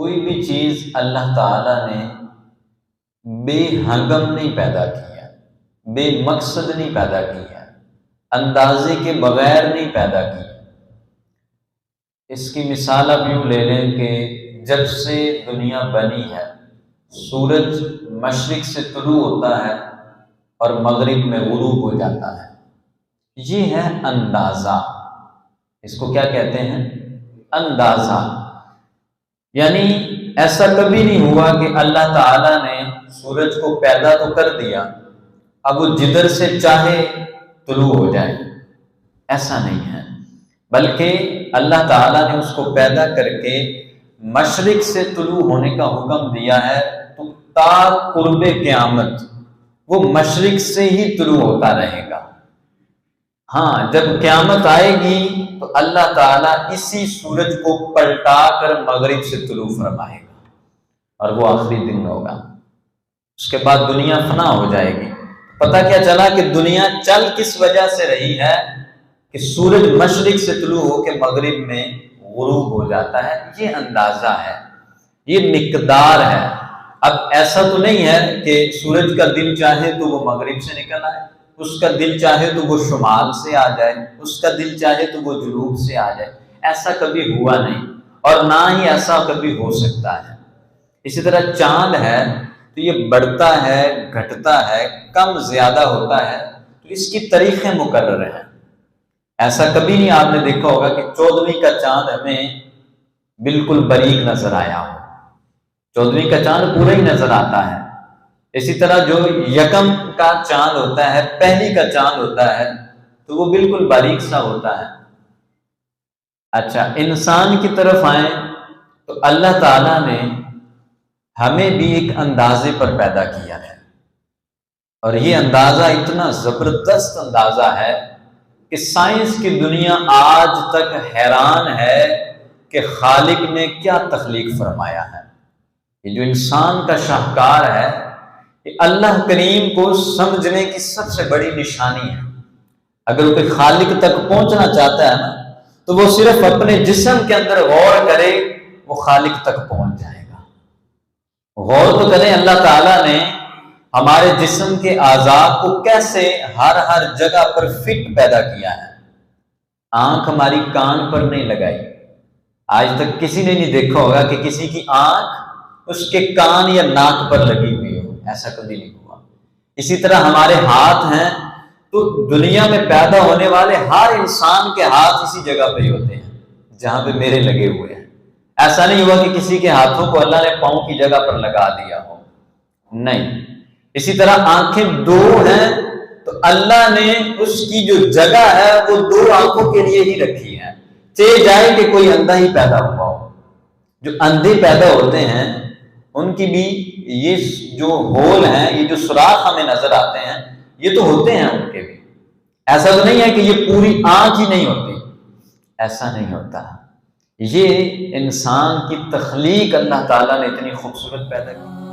کوئی بھی چیز اللہ تعالیٰ نے بے ہنگم نہیں پیدا کی ہے، بے مقصد نہیں پیدا کی ہے، اندازے کے بغیر نہیں پیدا کی ہے۔ اس کی مثال اب یوں لے لیں کہ جب سے دنیا بنی ہے، سورج مشرق سے طلوع ہوتا ہے اور مغرب میں غروب ہو جاتا ہے، یہ ہے اندازہ۔ اس کو کیا کہتے ہیں؟ اندازہ۔ یعنی ایسا کبھی نہیں ہوا کہ اللہ تعالیٰ نے سورج کو پیدا تو کر دیا، اب وہ جدھر سے چاہے طلوع ہو جائے، ایسا نہیں ہے، بلکہ اللہ تعالیٰ نے اس کو پیدا کر کے مشرق سے طلوع ہونے کا حکم دیا ہے، تو تا قرب قیامت وہ مشرق سے ہی طلوع ہوتا رہے گا۔ ہاں، جب قیامت آئے گی تو اللہ تعالیٰ اسی سورج کو پلٹا کر مغرب سے طلوع فرمائے گا، اور وہ آخری دن ہوگا۔ اس کے بعد دنیا فنا ہو جائے گی۔ پتہ کیا چلا کہ دنیا چل کس وجہ سے رہی ہے؟ کہ سورج مشرق سے طلوع ہو کے مغرب میں غروب ہو جاتا ہے۔ یہ اندازہ ہے، یہ مقدار ہے۔ اب ایسا تو نہیں ہے کہ سورج کا دل چاہے تو وہ مغرب سے نکل آئے، اس کا دل چاہے تو وہ شمال سے آ جائے، اس کا دل چاہے تو وہ جنوب سے آ جائے۔ ایسا کبھی ہوا نہیں، اور نہ ہی ایسا کبھی ہو سکتا ہے۔ اسی طرح چاند ہے تو یہ بڑھتا ہے، گھٹتا ہے، کم زیادہ ہوتا ہے، تو اس کی تاریخیں مقرر ہیں۔ ایسا کبھی نہیں آپ نے دیکھا ہوگا کہ 14ویں کا چاند ہمیں بالکل باریک نظر آیا ہو۔ 14ویں کا چاند پورا ہی نظر آتا ہے۔ اسی طرح جو یکم کا چاند ہوتا ہے، پہلی کا چاند ہوتا ہے، تو وہ بالکل باریک سا ہوتا ہے۔ اچھا، انسان کی طرف آئیں تو اللہ تعالیٰ نے ہمیں بھی ایک اندازے پر پیدا کیا ہے، اور یہ اندازہ اتنا زبردست اندازہ ہے کہ سائنس کی دنیا آج تک حیران ہے کہ خالق نے کیا تخلیق فرمایا ہے۔ یہ جو انسان کا شاہکار ہے، یہ اللہ کریم کو سمجھنے کی سب سے بڑی نشانی ہے۔ اگر کوئی خالق تک پہنچنا چاہتا ہے نا، تو وہ صرف اپنے جسم کے اندر غور کرے، وہ خالق تک پہنچ جائے گا۔ غور تو کریں اللہ تعالیٰ نے ہمارے جسم کے اعضاء کو کیسے ہر جگہ پر فٹ پیدا کیا ہے۔ آنکھ ہماری کان پر نہیں لگائی۔ آج تک کسی نے نہیں دیکھا ہوگا کہ کسی کی آنکھ اس کے کان یا ناک پر لگی ہوئی ہو، ایسا کبھی نہیں ہوا۔ اسی طرح ہمارے ہاتھ ہیں، تو دنیا میں پیدا ہونے والے ہر انسان کے ہاتھ اسی جگہ پہ ہی ہوتے ہیں جہاں پہ میرے لگے ہوئے ہیں۔ ایسا نہیں ہوا کہ کسی کے ہاتھوں کو اللہ نے پاؤں کی جگہ پر لگا دیا ہو، نہیں۔ اسی طرح آنکھیں دو ہیں تو اللہ نے اس کی جو جگہ ہے وہ دو آنکھوں کے لیے ہی رکھی ہے، چاہے جائے کہ کوئی اندھا ہی پیدا ہوا ہو۔ جو اندھے پیدا ہوتے ہیں ان کی بھی یہ جو ہول ہیں، یہ جو سوراخ ہمیں نظر آتے ہیں، یہ تو ہوتے ہیں ان کے بھی۔ ایسا تو نہیں ہے کہ یہ پوری آنکھ ہی نہیں ہوتی، ایسا نہیں ہوتا۔ یہ انسان کی تخلیق اللہ تعالیٰ نے اتنی خوبصورت پیدا کی۔